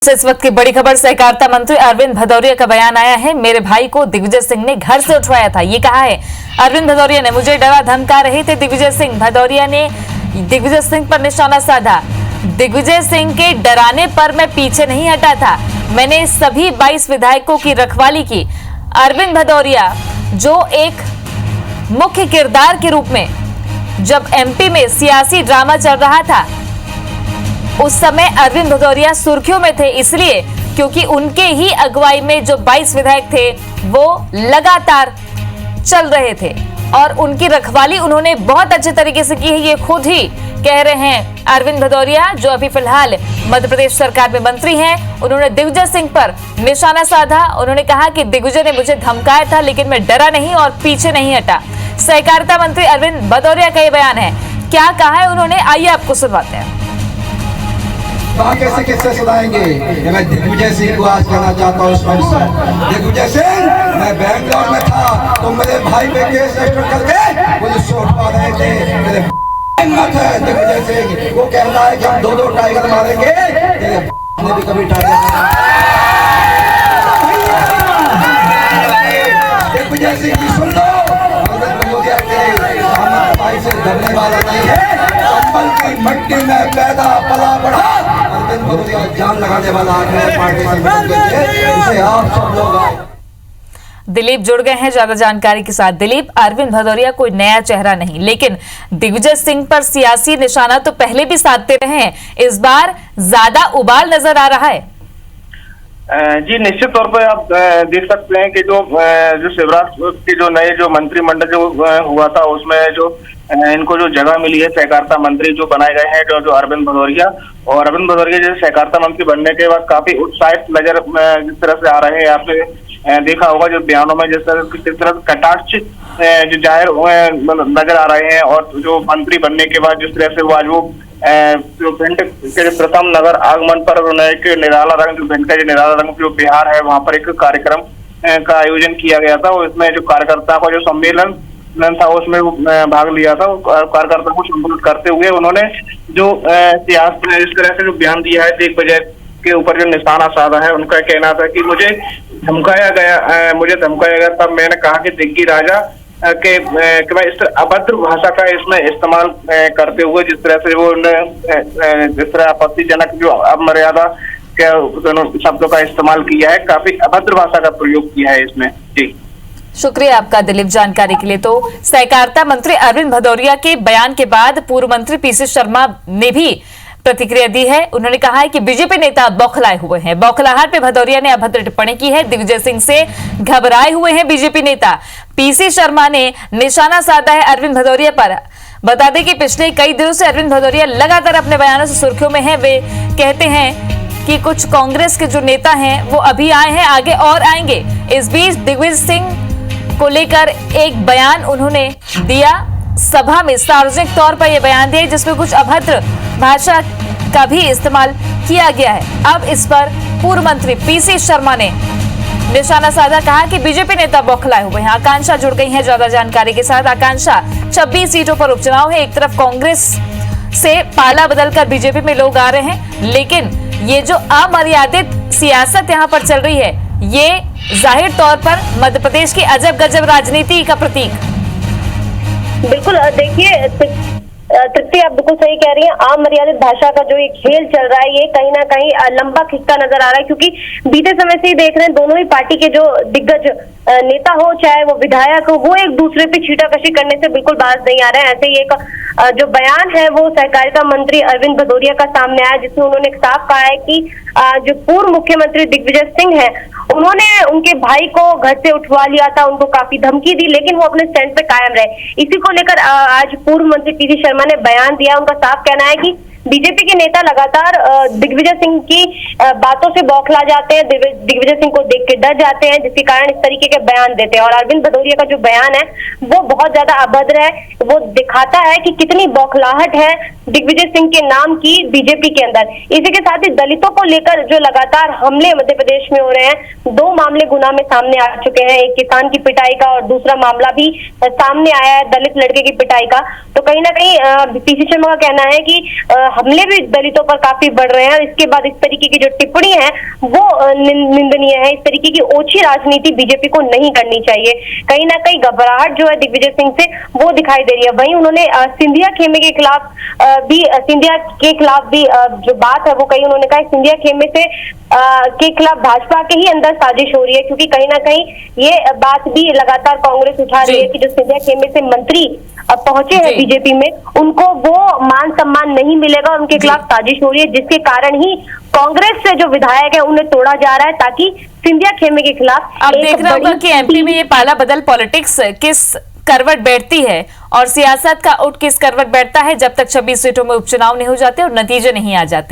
इस वक्त की बड़ी खबर, सहकारिता मंत्री अरविंद भदौरिया का बयान आया है। मेरे भाई को दिग्विजय सिंह ने घर से उठवाया था, ये कहा है अरविंद भदौरिया ने। मुझे डरा धमका रहे थे दिग्विजय सिंह। भदौरिया ने दिग्विजय सिंह पर निशाना साधा। दिग्विजय सिंह के डराने पर मैं पीछे नहीं हटा था, मैंने सभी 22 विधायकों की रखवाली की। अरविंद भदौरिया जो एक मुख्य किरदार के रूप में जब एमपी में सियासी ड्रामा चल रहा था उस समय अरविंद भदौरिया सुर्खियों में थे, इसलिए क्योंकि उनके ही अगुवाई में जो 22 विधायक थे वो लगातार चल रहे थे और उनकी रखवाली उन्होंने बहुत अच्छे तरीके से की है। ये खुद ही कह रहे हैं अरविंद भदौरिया, जो अभी फिलहाल मध्य प्रदेश सरकार में मंत्री हैं। उन्होंने दिग्विजय सिंह पर निशाना साधा। उन्होंने कहा कि दिग्विजय ने मुझे धमकाया था लेकिन मैं डरा नहीं और पीछे नहीं हटा। सहकारिता मंत्री अरविंद भदौरिया का ये बयान है। क्या कहा है उन्होंने, आइए आपको सुनवाते हैं। कैसे किससे सुनाएंगे। मैं दिग्विजय सिंह को आज कहना चाहता हूँ इस मंच से, दिग्विजय सिंह, मैं बैंगलोर में था, तुम मेरे भाई पे केस रजिस्टर करके पुलिस से उठवा रहे थे। मेरे हिम्मत है दिग्विजय सिंह, वो कहता है कि हम 2-2 टाइगर मारेंगे, ने भी कभी टाइगर दिग्विजय सिंह की सुन लो। से डरने वाला नहीं है, कंबल की मट्टी में पैदा पला बढ़ा अरविंद भदौरिया जान लगाने वाला है। पार्टी से आप सब लोग दिलीप जुड़ गए हैं ज्यादा जानकारी के साथ। दिलीप, अरविंद भदौरिया कोई नया चेहरा नहीं, लेकिन दिग्विजय सिंह पर सियासी निशाना तो पहले भी साधते रहे हैं, इस बार ज्यादा उबाल नजर आ रहा है। जी निश्चित तौर पर आप देख सकते हैं कि जो शिवराज के जो नए जो मंत्रिमंडल जो हुआ था उसमें जो इनको जो जगह मिली है, सहकारिता मंत्री जो बनाए गए हैं जो अरविंद भदौरिया, और अरविंद भदौरिया जैसे सहकारिता मंत्री बनने के बाद काफी उत्साहित नजर जिस तरह से आ रहे हैं। आपने देखा होगा जो बयानों में जिस तरह कटाक्ष जो जाहिर नजर आ रहे हैं, और जो मंत्री बनने के बाद जिस तरह से वो आज वो जो भिंड के प्रथम नगर आगमन पर उन्होंने एक निराला रंग, जो भिंड का जो निराला रंग जो बिहार है वहां पर एक कार्यक्रम का आयोजन किया गया था। और इसमें जो कार्यकर्ताओं का जो सम्मेलन था उसमें भाग लिया था। कार्यकर्ताओं को संबोधित करते हुए उन्होंने जो इस तरह से जो बयान दिया है दिग्विजय के ऊपर जो निशाना साधा है। उनका कहना था कि मुझे धमकाया गया, तब मैंने कहा कि दिग्गी राजा कि मैं इस अभद्र भाषा का इसमें इस्तेमाल करते हुए जिस तरह से वो जिस तरह आपत्तिजनक जो अमर्यादा के शब्दों का इस्तेमाल किया है, काफी अभद्र भाषा का प्रयोग किया है इसमें। जी शुक्रिया आपका दिलीप जानकारी के लिए। तो सहकारिता मंत्री अरविंद भदौरिया के बयान के बाद पूर्व मंत्री पीसी शर्मा ने भी प्रतिक्रिया दी है। उन्होंने कहा है कि बीजेपी नेता बौखलाए हुए हैं। बौखलाहट पे भदौरिया ने अभद्र टिप्पणी की है। दिग्विजय सिंह से घबराए हुए हैं बीजेपी नेता। पीसी शर्मा ने निशाना साधा है अरविंद भदौरिया पर। बता दें कि पिछले कई दिनों से अरविंद भदौरिया लगातार अपने बयानों से सुर्खियों में है। वे कहते हैं कि कुछ कांग्रेस के जो नेता हैं वो अभी आए हैं, आगे और आएंगे। इस बीच दिग्विजय सिंह को लेकर एक बयान उन्होंने दिया सभा में, सार्वजनिक तौर पर यह बयान दिया जिसमें कुछ अभद्र भाषा का भी इस्तेमाल किया गया है। अब इस पर पूर्व मंत्री पीसी शर्मा ने निशाना साधा, कहा कि बीजेपी नेता बौखलाए हुए हैं। आकांक्षा जुड़ गई है ज्यादा जानकारी के साथ। आकांक्षा, 26 सीटों पर उपचुनाव है। एक तरफ कांग्रेस से पाला बदलकर बीजेपी में लोग आ रहे हैं, लेकिन ये जो अमर्यादित सियासत यहाँ पर चल रही है ये जाहिर तौर पर मध्य प्रदेश की अजब गजब राजनीति का प्रतीक। बिल्कुल, देखिए तृप्ति, आप बिल्कुल सही कह रही हैं। अमर्यादित भाषा का जो ये खेल चल रहा है ये कहीं ना कहीं लंबा खिंचता नजर आ रहा है, क्योंकि बीते समय से ही देख रहे हैं दोनों ही पार्टी के जो दिग्गज नेता हो चाहे वो विधायक हो, वो एक दूसरे पे छीटाकशी करने से बिल्कुल बाज नहीं आ रहे हैं। ऐसे ही एक जो बयान है वो सहकारिता मंत्री अरविंद भदौरिया का सामने आया, जिसमें उन्होंने साफ कहा है कि जो पूर्व मुख्यमंत्री दिग्विजय सिंह है उन्होंने उनके भाई को घर से उठवा लिया था, उनको काफी धमकी दी, लेकिन वो अपने स्टैंड पे कायम रहे। इसी को लेकर आज पूर्व मंत्री पीसी शर्मा ने बयान दिया। उनका साफ कहना है कि बीजेपी के नेता लगातार दिग्विजय सिंह की बातों से बौखला जाते हैं, दिग्विजय सिंह को देख के डर जाते हैं, जिसके कारण इस तरीके के बयान देते हैं। और अरविंद भदौरिया का जो बयान है वो बहुत ज्यादा अभद्र है। वो दिखाता है कि कितनी बौखलाहट है दिग्विजय सिंह के नाम की बीजेपी के अंदर। इसी के साथ ही दलितों को लेकर जो लगातार हमले मध्य प्रदेश में हो रहे हैं, 2 मामले गुना में सामने आ चुके हैं, एक किसान की पिटाई का और दूसरा मामला भी सामने आया है दलित लड़के की पिटाई का। तो कहीं ना कहीं पीसी शर्मा का कहना है कि हमले भी दलितों पर काफी बढ़ रहे हैं। और इसके बाद इस तरीके की जो टिप्पणी है वो निंदनीय है। इस तरीके की ओछी राजनीति बीजेपी को नहीं करनी चाहिए। कहीं ना कहीं घबराहट जो है दिग्विजय सिंह से वो दिखाई दे रही है। वहीं उन्होंने सिंधिया खेमे के खिलाफ भी जो बात है वो कही। उन्होंने कहा सिंधिया खेमे से के खिलाफ भाजपा के ही अंदर साजिश हो रही है, क्योंकि कहीं ना कहीं ये बात भी लगातार कांग्रेस उठा रही है कि जो सिंधिया खेमे से मंत्री पहुंचे हैं बीजेपी में, उनको वो मान सम्मान नहीं मिलेगा, उनके खिलाफ साजिश हो रही है, जिसके कारण ही कांग्रेस से जो विधायक है उन्हें तोड़ा जा रहा है ताकि सिंधिया खेमे के खिलाफ। अब देखना होगा कि एमपी में ये पाला बदल पॉलिटिक्स किस करवट बैठती है और सियासत का उठ किस करवट बैठता है, जब तक 26 सीटों में उपचुनाव नहीं हो जाते और नतीजे नहीं आ जाते।